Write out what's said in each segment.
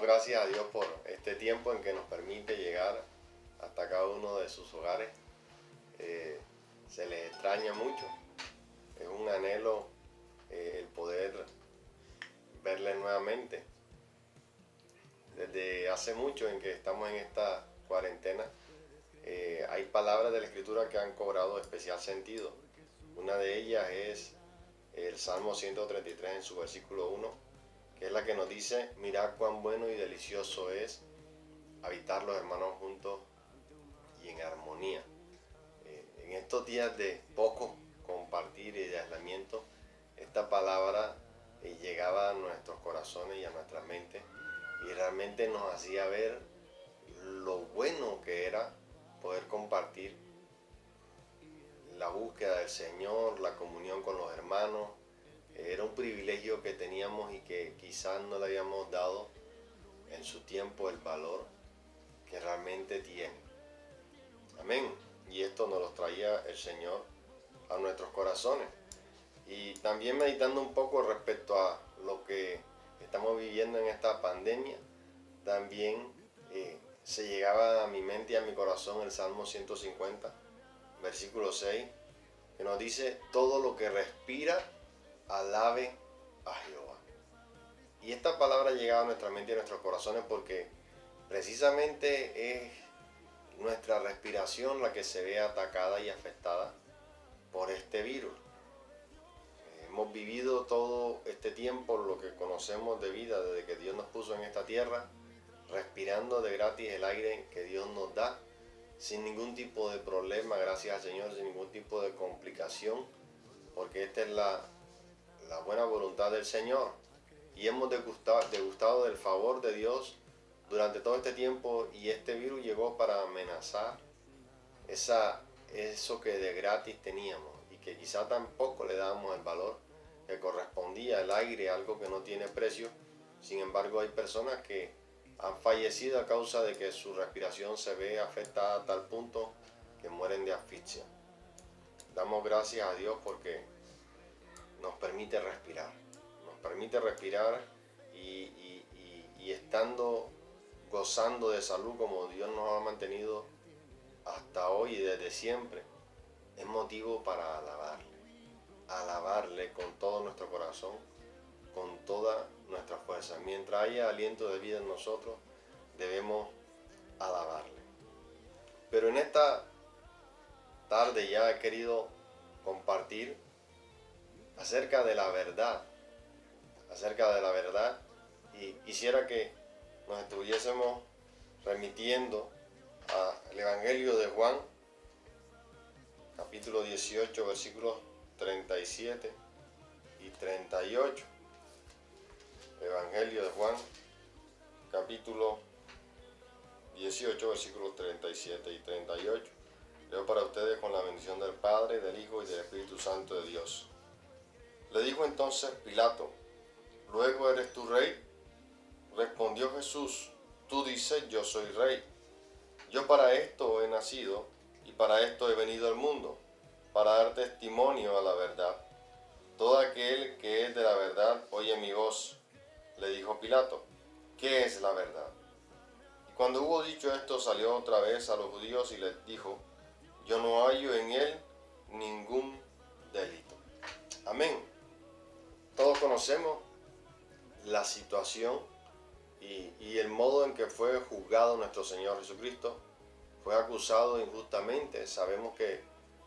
gracias a Dios por este tiempo en que nos permite llegar hasta cada uno de sus hogares. Se les extraña mucho. Es un anhelo el poder verles nuevamente. Desde hace mucho en que estamos en esta cuarentena, hay palabras de la Escritura que han cobrado especial sentido. Una de ellas es el Salmo 133 en su versículo 1, que es la que nos dice: mirad cuán bueno y delicioso es habitar los hermanos juntos y en armonía. En estos días de poco compartir y de aislamiento, esta palabra llegaba a nuestros corazones y a nuestras mentes, y realmente nos hacía ver lo bueno que era poder compartir la búsqueda del Señor, la comunión con los hermanos. Era un privilegio que teníamos y que quizás no le habíamos dado en su tiempo el valor que realmente tiene. Amén. Y esto nos lo traía el Señor a nuestros corazones. Y también meditando un poco respecto a lo que estamos viviendo en esta pandemia, también se llegaba a mi mente y a mi corazón el Salmo 150, versículo 6, que nos dice: todo lo que respira, alabe a Jehová. Y esta palabra llegaba a nuestra mente y a nuestros corazones porque precisamente es nuestra respiración la que se ve atacada y afectada por este virus. Hemos vivido todo este tiempo, lo que conocemos de vida, desde que Dios nos puso en esta tierra, respirando de gratis el aire que Dios nos da, sin ningún tipo de problema, gracias al Señor, sin ningún tipo de complicación, porque esta es la buena voluntad del Señor. Y hemos degustado del favor de Dios durante todo este tiempo, y este virus llegó para amenazar eso que de gratis teníamos y que quizá tampoco le dábamos el valor que correspondía al aire, algo que no tiene precio. Sin embargo, hay personas que han fallecido a causa de que su respiración se ve afectada a tal punto que mueren de asfixia. Damos gracias a Dios porque nos permite respirar y estando gozando de salud como Dios nos ha mantenido hasta hoy y desde siempre, es motivo para alabarle con todo nuestro corazón, con toda nuestra fuerza. Mientras haya aliento de vida en nosotros, debemos alabarle. Pero en esta tarde ya he querido compartir acerca de la verdad, y quisiera que nos estuviésemos remitiendo al Evangelio de Juan, capítulo 18, versículos 37 y 38. Evangelio de Juan, capítulo 18, versículos 37 y 38. Leo para ustedes con la bendición del Padre, del Hijo y del Espíritu Santo de Dios. Le dijo entonces Pilato: ¿luego eres tú rey? Respondió Jesús: tú dices, yo soy rey. Yo para esto he nacido y para esto he venido al mundo, para dar testimonio a la verdad. Todo aquel que es de la verdad oye mi voz. Le dijo Pilato: ¿qué es la verdad? Y cuando hubo dicho esto, salió otra vez a los judíos y les dijo: yo no hallo en él ningún delito. Amén. Todos conocemos la situación y el modo en que fue juzgado nuestro Señor Jesucristo. Fue acusado injustamente. Sabemos que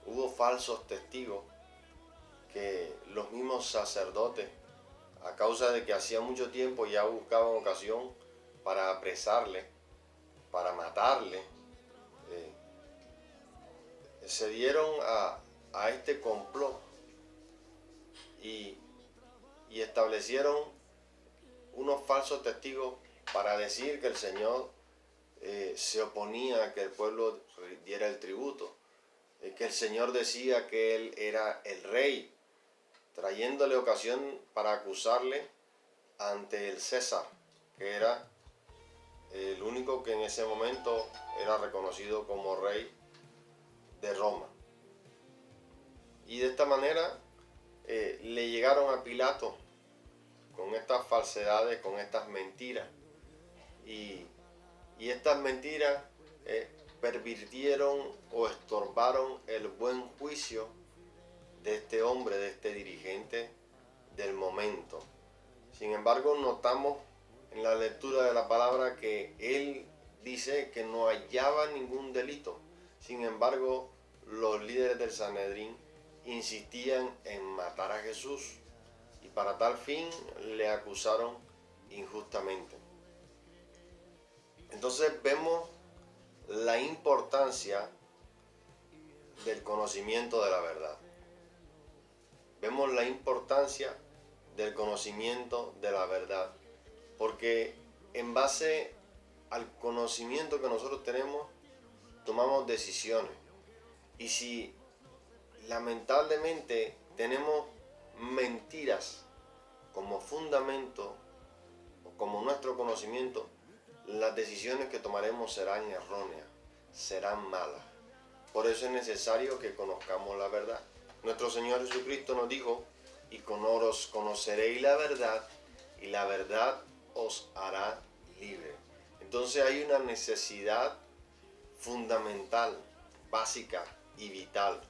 hubo falsos testigos, que los mismos sacerdotes, a causa de que hacía mucho tiempo ya buscaban ocasión para apresarle, para matarle, se dieron a este complot y establecieron unos falsos testigos para decir que el Señor se oponía a que el pueblo diera el tributo, que el Señor decía que Él era el rey, trayéndole ocasión para acusarle ante el César, que era el único que en ese momento era reconocido como rey de Roma. Y de esta manera le llegaron a Pilato con estas falsedades, con estas mentiras, Y, y estas mentiras pervirtieron o estorbaron el buen juicio de este hombre, de este dirigente del momento. Sin embargo, notamos en la lectura de la palabra que él dice que no hallaba ningún delito. Sin embargo, los líderes del Sanedrín insistían en matar a Jesús y para tal fin le acusaron injustamente. Entonces vemos la importancia del conocimiento de la verdad. Vemos la importancia del conocimiento de la verdad, porque en base al conocimiento que nosotros tenemos, tomamos decisiones. Y si lamentablemente tenemos mentiras como fundamento o como nuestro conocimiento, las decisiones que tomaremos serán erróneas, serán malas. Por eso es necesario que conozcamos la verdad. Nuestro Señor Jesucristo nos dijo: y conoceréis la verdad, y la verdad os hará libre. Entonces hay una necesidad fundamental, básica y vital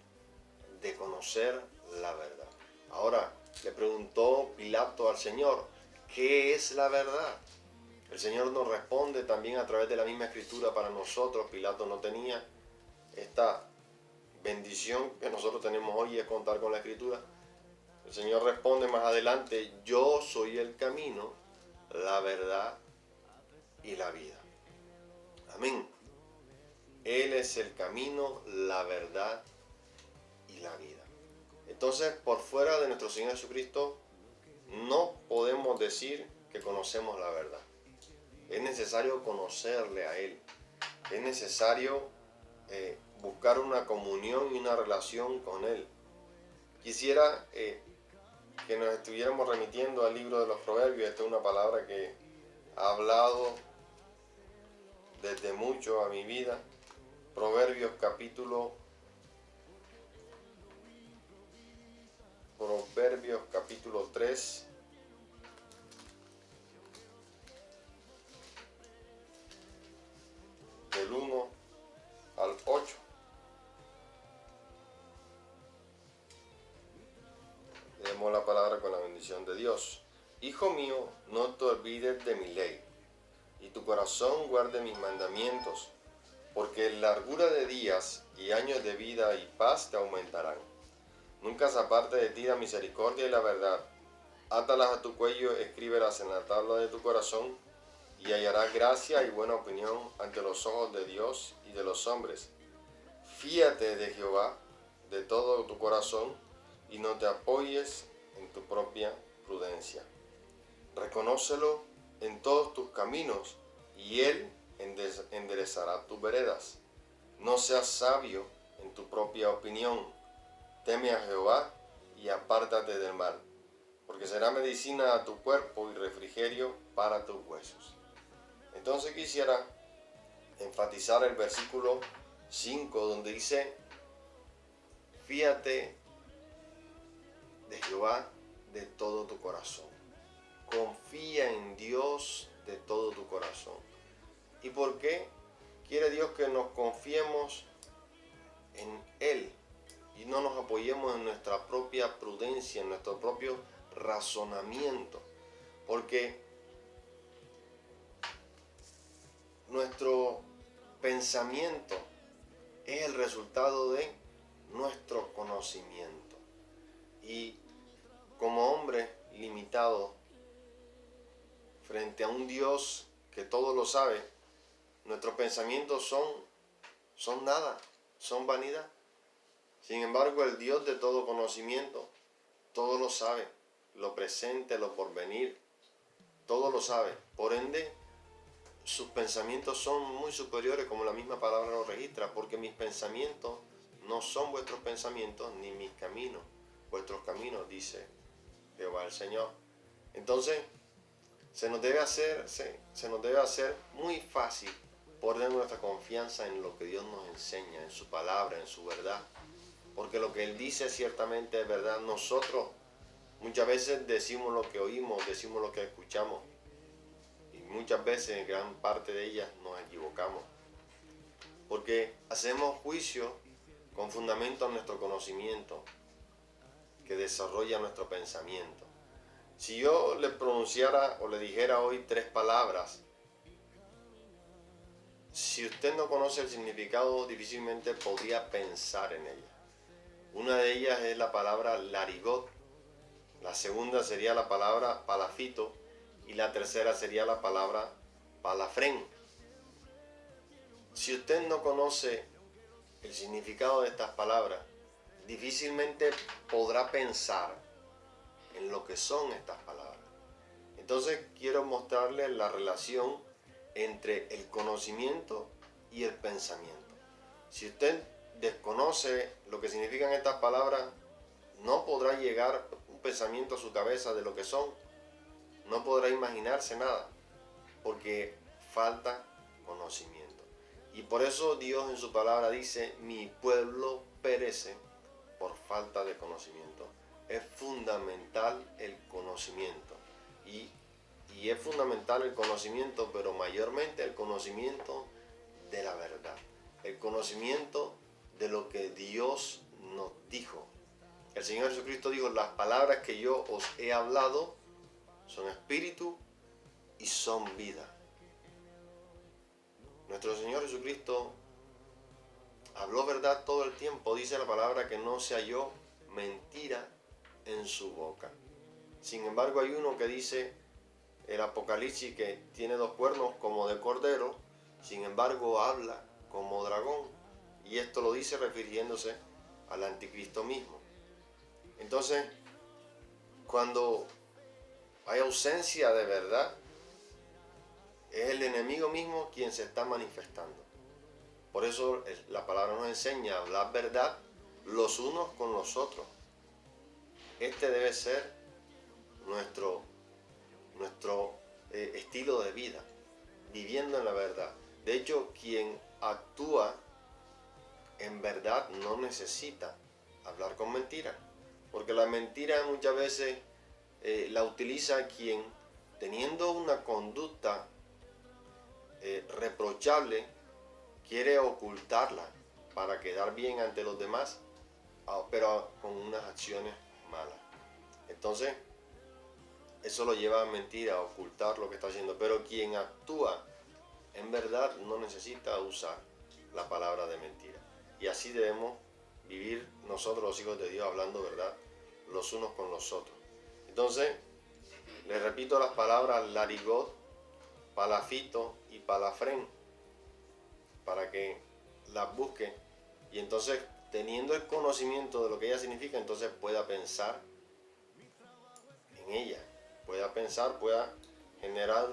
de conocer la verdad. Ahora, le preguntó Pilato al Señor: ¿qué es la verdad? El Señor nos responde también a través de la misma escritura para nosotros. Pilato no tenía esta bendición que nosotros tenemos hoy, es contar con la escritura. El Señor responde más adelante: yo soy el camino, la verdad y la vida. Amén. Él es el camino, la verdad y la vida. Entonces, por fuera de nuestro Señor Jesucristo, no podemos decir que conocemos la verdad. Es necesario conocerle a Él. Es necesario buscar una comunión y una relación con Él. Quisiera que nos estuviéramos remitiendo al libro de los Proverbios. Esta es una palabra que ha hablado desde mucho a mi vida. Proverbios capítulo 3. Del 1 al 8. Leemos la palabra con la bendición de Dios. Hijo mío, no te olvides de mi ley, y tu corazón guarde mis mandamientos, porque largura de días y años de vida y paz te aumentarán. Nunca se aparte de ti la misericordia y la verdad. Átalas a tu cuello, escríbelas en la tabla de tu corazón, y hallarás gracia y buena opinión ante los ojos de Dios y de los hombres. Fíate de Jehová de todo tu corazón, y no te apoyes en tu propia prudencia. Reconócelo en todos tus caminos, y Él enderezará tus veredas. No seas sabio en tu propia opinión. Teme a Jehová y apártate del mal, porque será medicina a tu cuerpo y refrigerio para tus huesos. Entonces quisiera enfatizar el versículo 5, donde dice: fíate de Jehová de todo tu corazón. Confía en Dios de todo tu corazón. ¿Y por qué quiere Dios que nos confiemos en Él y no nos apoyemos en nuestra propia prudencia, en nuestro propio razonamiento? Porque nuestro pensamiento es el resultado de nuestro conocimiento. Y como hombre limitado frente a un Dios que todo lo sabe, nuestros pensamientos son nada, son vanidad. Sin embargo, el Dios de todo conocimiento todo lo sabe, lo presente, lo porvenir, todo lo sabe. Por ende, sus pensamientos son muy superiores, como la misma palabra lo registra, porque mis pensamientos no son vuestros pensamientos, ni mis caminos vuestros caminos, dice Jehová el Señor. Entonces, se nos debe hacer muy fácil poner nuestra confianza en lo que Dios nos enseña, en su palabra, en su verdad. Porque lo que Él dice ciertamente es verdad. Nosotros muchas veces decimos lo que oímos, decimos lo que escuchamos. Y muchas veces, en gran parte de ellas, nos equivocamos. Porque hacemos juicio con fundamento a nuestro conocimiento, que desarrolla nuestro pensamiento. Si yo le pronunciara o le dijera hoy 3 palabras, si usted no conoce el significado, difícilmente podría pensar en ellas. Una de ellas es la palabra larigot, la segunda sería la palabra palafito y la tercera sería la palabra palafrén. Si usted no conoce el significado de estas palabras, difícilmente podrá pensar en lo que son estas palabras. Entonces quiero mostrarles la relación entre el conocimiento y el pensamiento. Si usted desconoce lo que significan estas palabras, no podrá llegar un pensamiento a su cabeza de lo que son, no podrá imaginarse nada, porque falta conocimiento. Y por eso Dios en su palabra dice, mi pueblo perece por falta de conocimiento. Es fundamental el conocimiento. Y es fundamental el conocimiento, pero mayormente el conocimiento de la verdad. El conocimiento de lo que Dios nos dijo. El Señor Jesucristo dijo, las palabras que yo os he hablado son espíritu y son vida. Nuestro Señor Jesucristo habló verdad todo el tiempo. Dice la palabra que no se halló mentira en su boca. Sin embargo, hay uno que dice el Apocalipsis que tiene 2 cuernos como de cordero, sin embargo habla como dragón. Y esto lo dice refiriéndose al anticristo mismo. Entonces, cuando hay ausencia de verdad, es el enemigo mismo quien se está manifestando. Por eso la palabra nos enseña a hablar verdad los unos con los otros. Este debe ser nuestro estilo de vida, viviendo en la verdad. De hecho, quien actúa en verdad no necesita hablar con mentiras, porque la mentira muchas veces la utiliza quien, teniendo una conducta reprochable, quiere ocultarla para quedar bien ante los demás, pero con unas acciones malas. Entonces, eso lo lleva a mentir, a ocultar lo que está haciendo. Pero quien actúa en verdad no necesita usar la palabra de mentira. Y así debemos vivir nosotros, los hijos de Dios, hablando verdad los unos con los otros. Entonces, les repito las palabras larigot, palafito y palafrén, para que las busque. Y entonces, teniendo el conocimiento de lo que ella significa, entonces pueda pensar en ella. Pueda pensar, pueda generar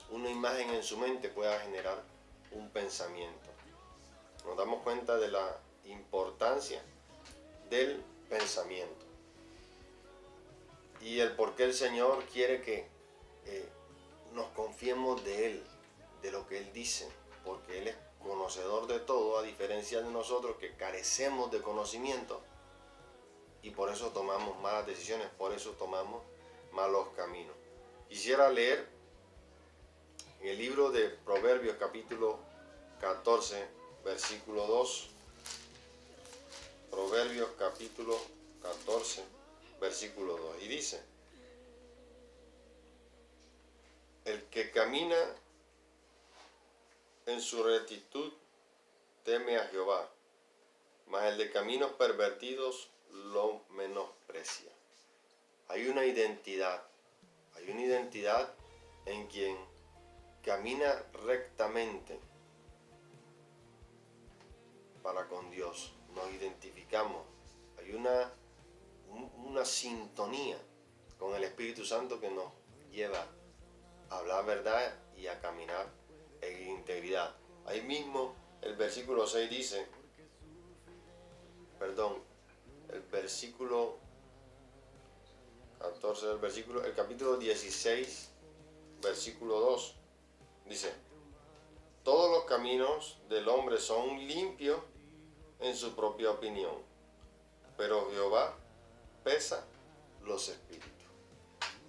una imagen en su mente, pueda generar un pensamiento. Nos damos cuenta de la importancia del pensamiento y el por qué el Señor quiere que nos confiemos de Él, de lo que Él dice, porque Él es conocedor de todo, a diferencia de nosotros que carecemos de conocimiento y por eso tomamos malas decisiones, por eso tomamos malos caminos. Quisiera leer en el libro de Proverbios capítulo 14, versículo 2. Proverbios capítulo 14, versículo 2. Y dice, el que camina en su rectitud teme a Jehová, mas el de caminos pervertidos lo menosprecia. Hay una identidad en quien camina rectamente para con Dios. Nos identificamos. Hay una sintonía con el Espíritu Santo que nos lleva a hablar verdad y a caminar en integridad. Ahí mismo el versículo 6 dice, el versículo 14 del versículo, el capítulo 16, versículo 2, dice, todos los caminos del hombre son limpios en su propia opinión, pero Jehová pesa los espíritus.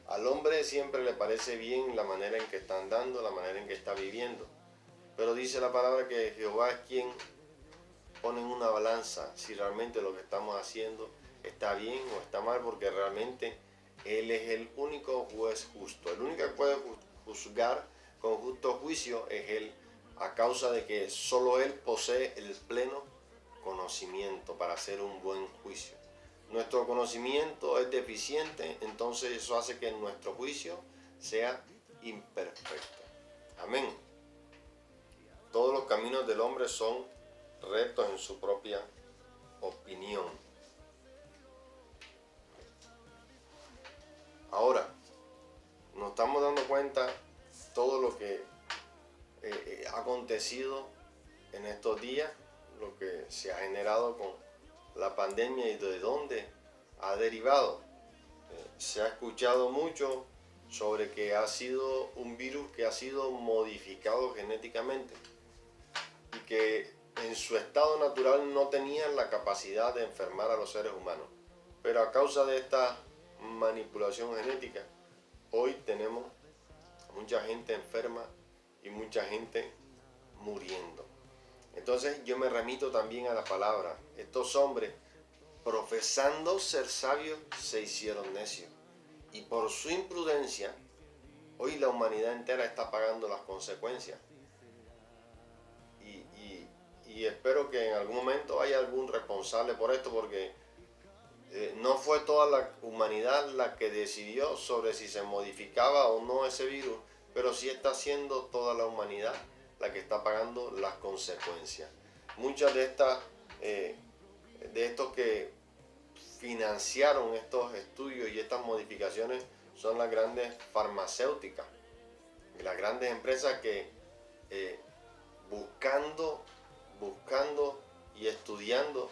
Al hombre siempre le parece bien la manera en que está andando, la manera en que está viviendo. Pero dice la palabra que Jehová es quien pone en una balanza si realmente lo que estamos haciendo está bien o está mal, porque realmente Él es el único juez justo. El único que puede juzgar con justo juicio es Él, a causa de que solo Él posee el pleno conocimiento para hacer un buen juicio. Nuestro conocimiento es deficiente, entonces eso hace que nuestro juicio sea imperfecto. Amén. Todos los caminos del hombre son rectos en su propia opinión. Ahora, nos estamos dando cuenta todo lo que ha acontecido en estos días, lo que se ha generado con la pandemia y de dónde ha derivado. Se ha escuchado mucho sobre que ha sido un virus que ha sido modificado genéticamente y que en su estado natural no tenían la capacidad de enfermar a los seres humanos. Pero a causa de esta manipulación genética, hoy tenemos mucha gente enferma y mucha gente muriendo. Entonces yo me remito también a la palabra. Estos hombres, profesando ser sabios, se hicieron necios. Y por su imprudencia, hoy la humanidad entera está pagando las consecuencias. Y espero que en algún momento haya algún responsable por esto, porque no fue toda la humanidad la que decidió sobre si se modificaba o no ese virus, pero sí está siendo toda la humanidad la que está pagando las consecuencias. Muchas de estos que financiaron estos estudios y estas modificaciones son las grandes farmacéuticas, las grandes empresas que buscando y estudiando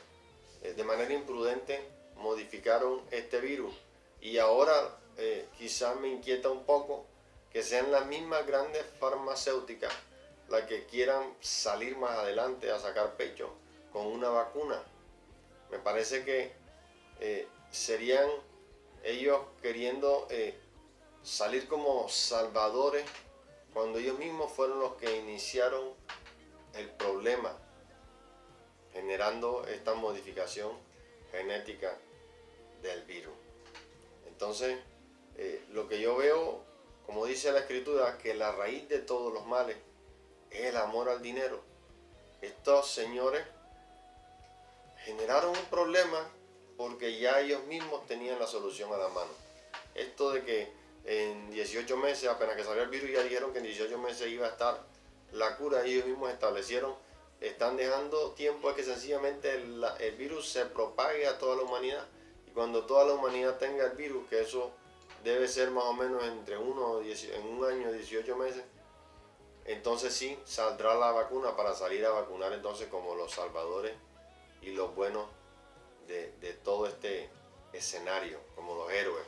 de manera imprudente modificaron este virus. Y ahora quizás me inquieta un poco que sean las mismas grandes farmacéuticas las que quieran salir más adelante a sacar pecho con una vacuna. Me parece que serían ellos queriendo salir como salvadores cuando ellos mismos fueron los que iniciaron el problema, generando esta modificación genética del virus. Entonces, lo que yo veo, como dice la Escritura, que la raíz de todos los males es el amor al dinero. Estos señores generaron un problema porque ya ellos mismos tenían la solución a la mano. Esto de que en 18 meses, apenas que salió el virus, ya dijeron que en 18 meses iba a estar la cura, ellos mismos establecieron, están dejando tiempo a que sencillamente el virus se propague a toda la humanidad. Y cuando toda la humanidad tenga el virus, que eso debe ser más o menos entre en un año, 18 meses, entonces sí saldrá la vacuna para salir a vacunar entonces como los salvadores y los buenos de todo este escenario, como los héroes,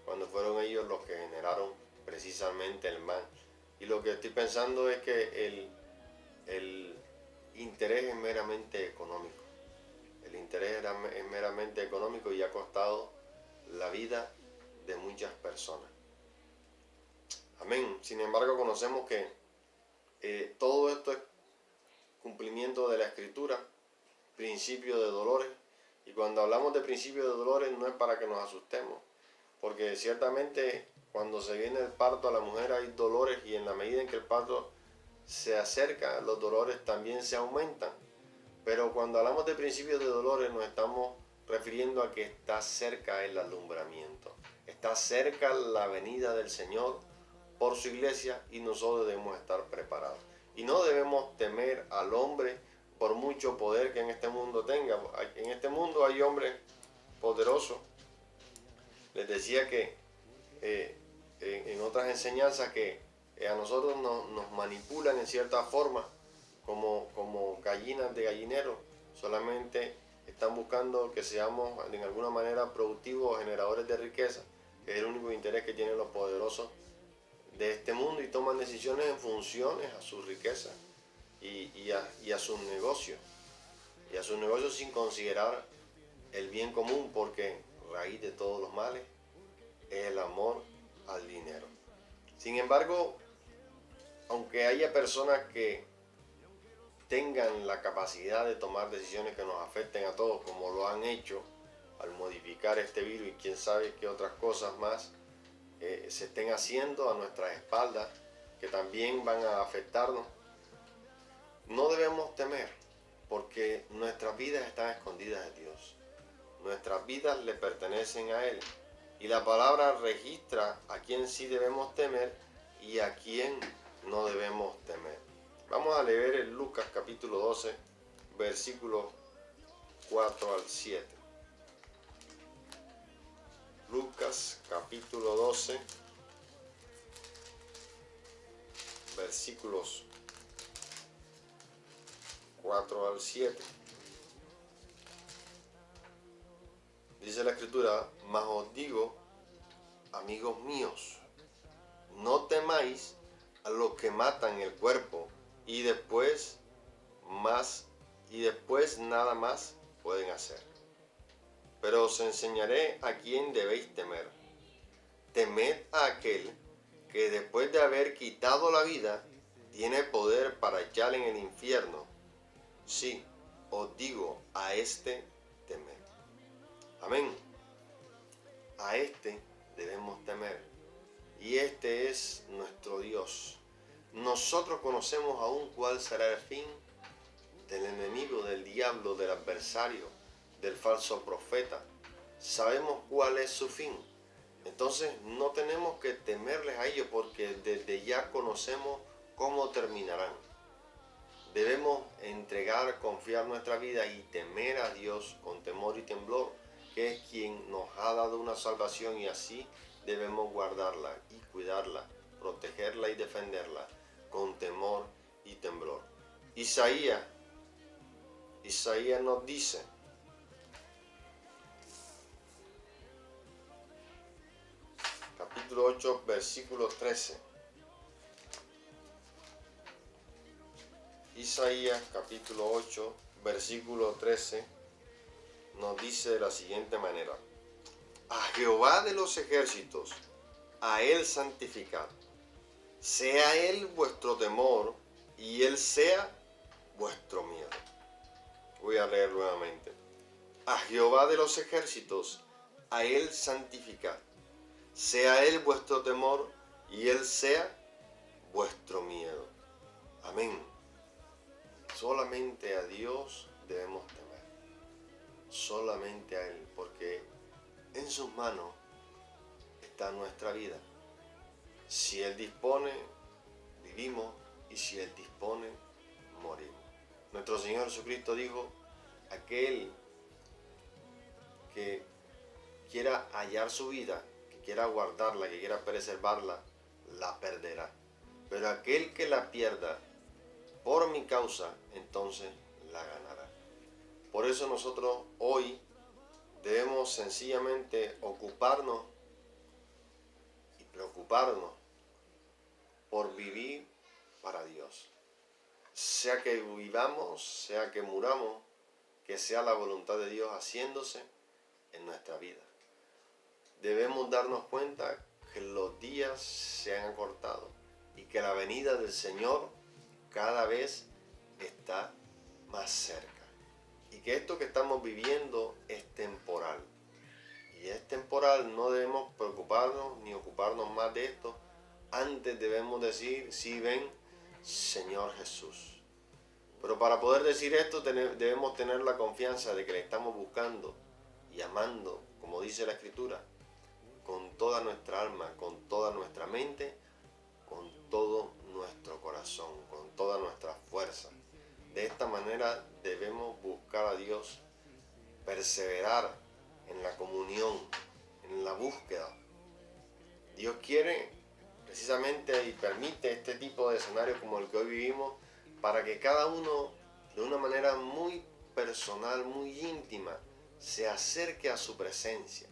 cuando fueron ellos los que generaron precisamente el mal. Y lo que estoy pensando es que el interés es meramente económico. El interés es meramente económico y ha costado la vida de muchas personas. Amén. Sin embargo, conocemos que todo esto es cumplimiento de la Escritura, principio de dolores. Y cuando hablamos de principio de dolores no es para que nos asustemos, porque ciertamente cuando se viene el parto a la mujer hay dolores, y en la medida en que el parto se acerca, los dolores también se aumentan. Pero cuando hablamos de principios de dolores nos estamos refiriendo a que está cerca el alumbramiento, está cerca la venida del Señor por su iglesia, y nosotros debemos estar preparados. Y no debemos temer al hombre por mucho poder que en este mundo tenga. En este mundo hay hombres poderosos. Les decía que en otras enseñanzas que a nosotros nos manipulan en cierta forma como gallinas de gallinero. Solamente están buscando que seamos de alguna manera productivos o generadores de riqueza, que es el único interés que tienen los poderosos de este mundo, y toman decisiones en funciones a su riqueza y a sus negocios. Y a sus negocios sin considerar el bien común, porque raíz de todos los males es el amor al dinero. Sin embargo, aunque haya personas que tengan la capacidad de tomar decisiones que nos afecten a todos, como lo han hecho al modificar este virus y quién sabe qué otras cosas más se estén haciendo a nuestras espaldas, que también van a afectarnos, no debemos temer, porque nuestras vidas están escondidas de Dios. Nuestras vidas le pertenecen a Él. Y la palabra registra a quién sí debemos temer y a quién no debemos temer. Vamos a leer en Lucas capítulo 12, versículos 4 al 7. Lucas capítulo 12, versículos 4 al 7. Dice la Escritura: mas os digo, amigos míos, no temáis a los que matan el cuerpo y después nada más pueden hacer. Pero os enseñaré a quién debéis temer. Temed a aquel que después de haber quitado la vida, tiene poder para echarla en el infierno. Sí, os digo, a este temed. Amén. A este debemos temer. Y este es nuestro Dios. Nosotros conocemos aún cuál será el fin del enemigo, del diablo, del adversario, del falso profeta. Sabemos cuál es su fin. Entonces no tenemos que temerles a ellos, porque desde ya conocemos cómo terminarán. Debemos entregar, confiar nuestra vida y temer a Dios con temor y temblor, que es quien nos ha dado una salvación, y así debemos guardarla y cuidarla, protegerla y defenderla con temor y temblor. Isaías nos dice: capítulo 8, versículo 13. Isaías capítulo 8, versículo 13 nos dice de la siguiente manera: a Jehová de los ejércitos, a Él santificad. Sea Él vuestro temor y Él sea vuestro miedo. Voy a leer nuevamente. A Jehová de los ejércitos, a Él santificad. Sea Él vuestro temor y Él sea vuestro miedo. Amén. Solamente a Dios debemos temer. Solamente a Él, porque en sus manos está nuestra vida. Si Él dispone, vivimos, y si Él dispone, morimos. Nuestro Señor Jesucristo dijo: aquel que quiera hallar su vida, que quiera guardarla, que quiera preservarla, la perderá. Pero aquel que la pierda por mi causa, entonces la ganará. Por eso nosotros hoy debemos sencillamente ocuparnos y preocuparnos por vivir para Dios. Sea que vivamos, sea que muramos, que sea la voluntad de Dios haciéndose en nuestra vida. Debemos darnos cuenta que los días se han acortado y que la venida del Señor cada vez está más cerca. Y que esto que estamos viviendo es temporal. Y es temporal, no debemos preocuparnos ni ocuparnos más de esto. Antes debemos decir: sí, ven, Señor Jesús. Pero para poder decir esto debemos tener la confianza de que le estamos buscando y amando, como dice la Escritura, con toda nuestra alma, con toda nuestra mente, con todo nuestro corazón, con toda nuestra fuerza. De esta manera debemos buscar a Dios, perseverar en la comunión, en la búsqueda. Dios quiere precisamente y permite este tipo de escenario como el que hoy vivimos, para que cada uno, de una manera muy personal, muy íntima, se acerque a su presencia.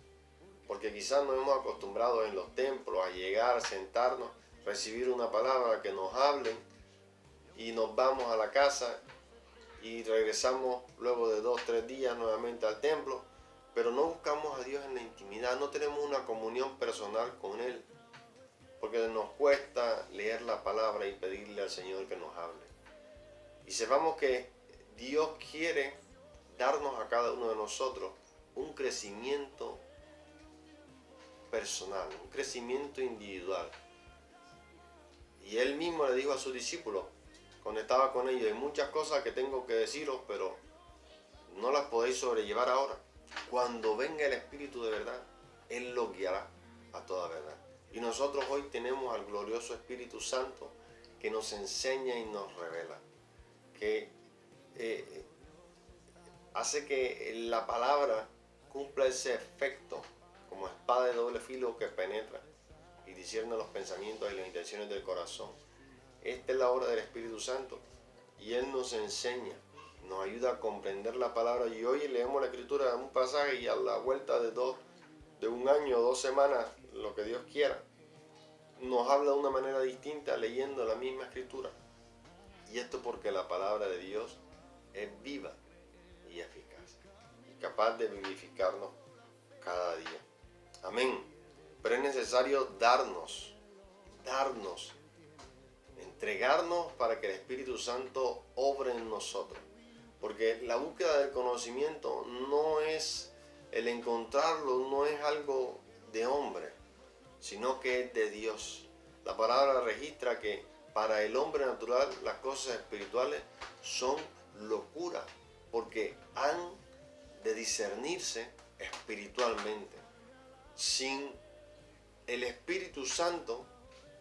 Porque quizás nos hemos acostumbrado en los templos a llegar, sentarnos, recibir una palabra, que nos hablen, y nos vamos a la casa y regresamos luego de 2 o 3 días nuevamente al templo, pero no buscamos a Dios en la intimidad, no tenemos una comunión personal con Él. porque nos cuesta leer la palabra y pedirle al Señor que nos hable. Y sepamos que Dios quiere darnos a cada uno de nosotros un crecimiento personal, un crecimiento individual. Y Él mismo le dijo a sus discípulos, cuando estaba con ellos, hay muchas cosas que tengo que deciros, pero no las podéis sobrellevar ahora. Cuando venga el Espíritu de verdad, Él los guiará a toda verdad. Y nosotros hoy tenemos al glorioso Espíritu Santo que nos enseña y nos revela, que hace que la palabra cumpla ese efecto como espada de doble filo que penetra y discierne los pensamientos y las intenciones del corazón. Esta es la obra del Espíritu Santo y Él nos enseña, nos ayuda a comprender la palabra. Y hoy leemos la Escritura en un pasaje y a la vuelta de un año o 2 semanas, lo que Dios quiera, nos habla de una manera distinta leyendo la misma Escritura. Y esto porque la palabra de Dios es viva y eficaz, y capaz de vivificarnos cada día. Amén. Pero es necesario darnos, entregarnos para que el Espíritu Santo obre en nosotros. Porque la búsqueda del conocimiento no es, el encontrarlo no es algo de hombre, sino que es de Dios. La palabra registra que para el hombre natural las cosas espirituales son locura, porque han de discernirse espiritualmente. Sin el Espíritu Santo,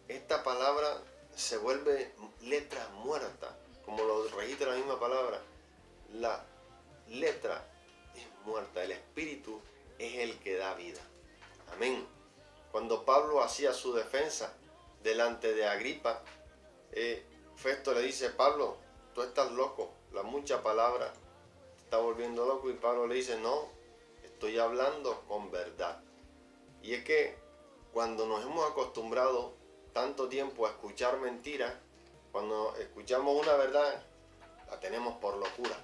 esta palabra se vuelve letra muerta, como lo registra la misma palabra. La letra es muerta, el Espíritu es el que da vida. Amén. Cuando Pablo hacía su defensa delante de Agripa, Festo le dice: Pablo, tú estás loco, la mucha palabra te está volviendo loco. Y Pablo le dice: no, estoy hablando con verdad. Y es que cuando nos hemos acostumbrado tanto tiempo a escuchar mentiras, cuando escuchamos una verdad, la tenemos por locura.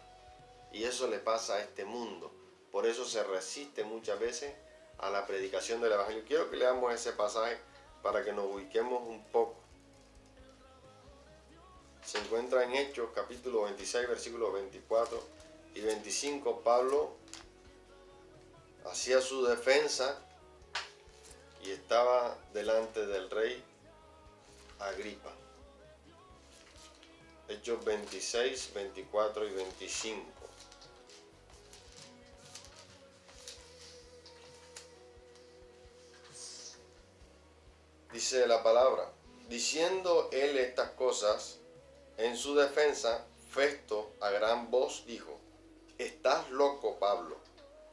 Y eso le pasa a este mundo. Por eso se resiste muchas veces a la predicación del Evangelio. Quiero que leamos ese pasaje para que nos ubiquemos un poco. Se encuentra en Hechos capítulo 26, versículos 24 y 25. Pablo hacía su defensa y estaba delante del rey Agripa. Hechos 26, 24 y 25. Dice la palabra: diciendo él estas cosas, en su defensa, Festo a gran voz dijo: estás loco, Pablo,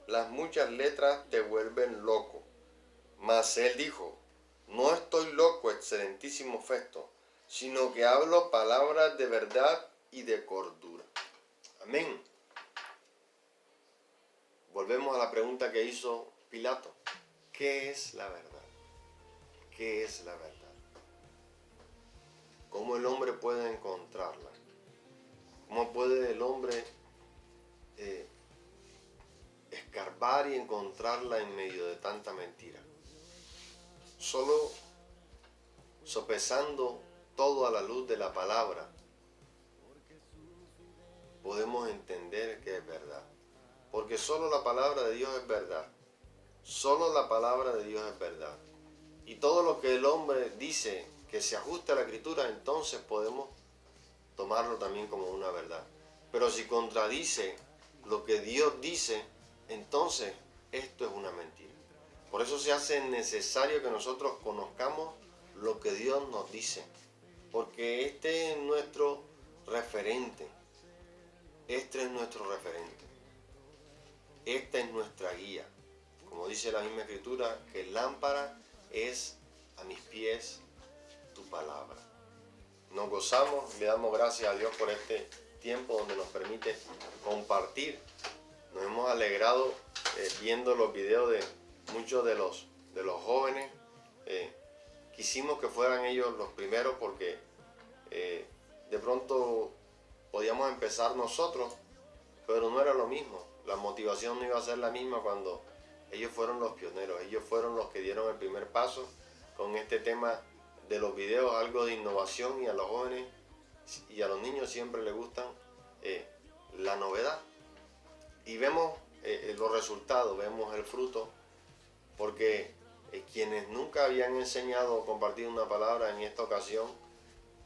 las muchas letras te vuelven loco. Mas él dijo: no estoy loco, excelentísimo Festo, sino que hablo palabras de verdad y de cordura. Amén. Volvemos a la pregunta que hizo Pilato: ¿qué es la verdad? ¿Qué es la verdad? ¿Cómo el hombre puede encontrarla? ¿Cómo puede el hombre escarbar y encontrarla en medio de tanta mentira? Solo sopesando todo a la luz de la palabra podemos entender que es verdad. Porque solo la palabra de Dios es verdad. Solo la palabra de Dios es verdad. Y todo lo que el hombre dice que se ajusta a la Escritura, entonces podemos tomarlo también como una verdad. Pero si contradice lo que Dios dice, entonces esto es una mentira. Por eso se hace necesario que nosotros conozcamos lo que Dios nos dice, porque este es nuestro referente. Este es nuestro referente. Esta es nuestra guía. Como dice la misma Escritura, que lámpara es a mis pies tu palabra. Nos gozamos, le damos gracias a Dios por este tiempo donde nos permite compartir. Nos hemos alegrado viendo los videos de muchos de los jóvenes. Quisimos que fueran ellos los primeros porque de pronto podíamos empezar nosotros, pero no era lo mismo. La motivación no iba a ser la misma cuando ellos fueron los pioneros. Ellos fueron los que dieron el primer paso con este tema de los videos algo de innovación, y a los jóvenes y a los niños siempre les gustan la novedad. Y vemos los resultados, vemos el fruto, porque quienes nunca habían enseñado o compartido una palabra en esta ocasión,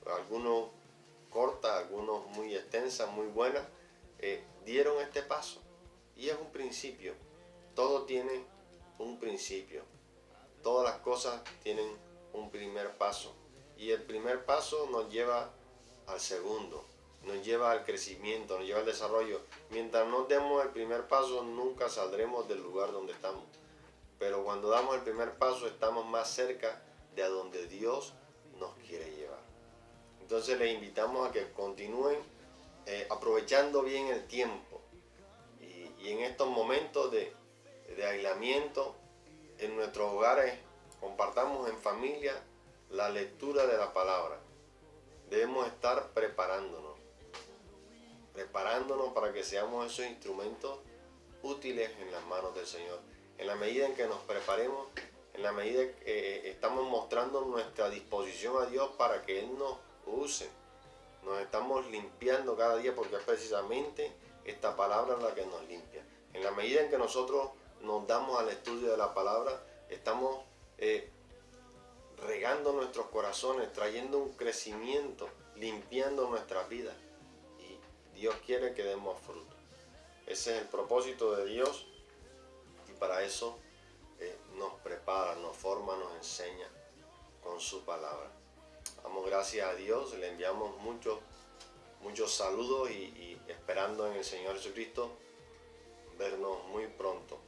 algunos cortas, algunos muy extensas, muy buenas, dieron este paso. Y es un principio. Todo tiene un principio. Todas las cosas tienen un primer paso. Y el primer paso nos lleva al segundo, nos lleva al crecimiento, nos lleva al desarrollo. Mientras no demos el primer paso, nunca saldremos del lugar donde estamos. Pero cuando damos el primer paso, estamos más cerca de a donde Dios nos quiere llevar. Entonces les invitamos a que continúen aprovechando bien el tiempo. Y en estos momentos de aislamiento, en nuestros hogares, compartamos en familia la lectura de la palabra. Debemos estar preparándonos para que seamos esos instrumentos útiles en las manos del Señor. En la medida en que nos preparemos, en la medida que estamos mostrando nuestra disposición a Dios para que Él nos use, nos estamos limpiando cada día, porque es precisamente esta palabra la que nos limpia. En la medida en que nosotros nos damos al estudio de la palabra, estamos regando nuestros corazones, trayendo un crecimiento, limpiando nuestras vidas. Y Dios quiere que demos fruto. Ese es el propósito de Dios, y para eso nos prepara, nos forma, nos enseña con su palabra. Damos gracias a Dios, le enviamos muchos saludos y esperando en el Señor Jesucristo vernos muy pronto.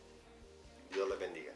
Dios les bendiga.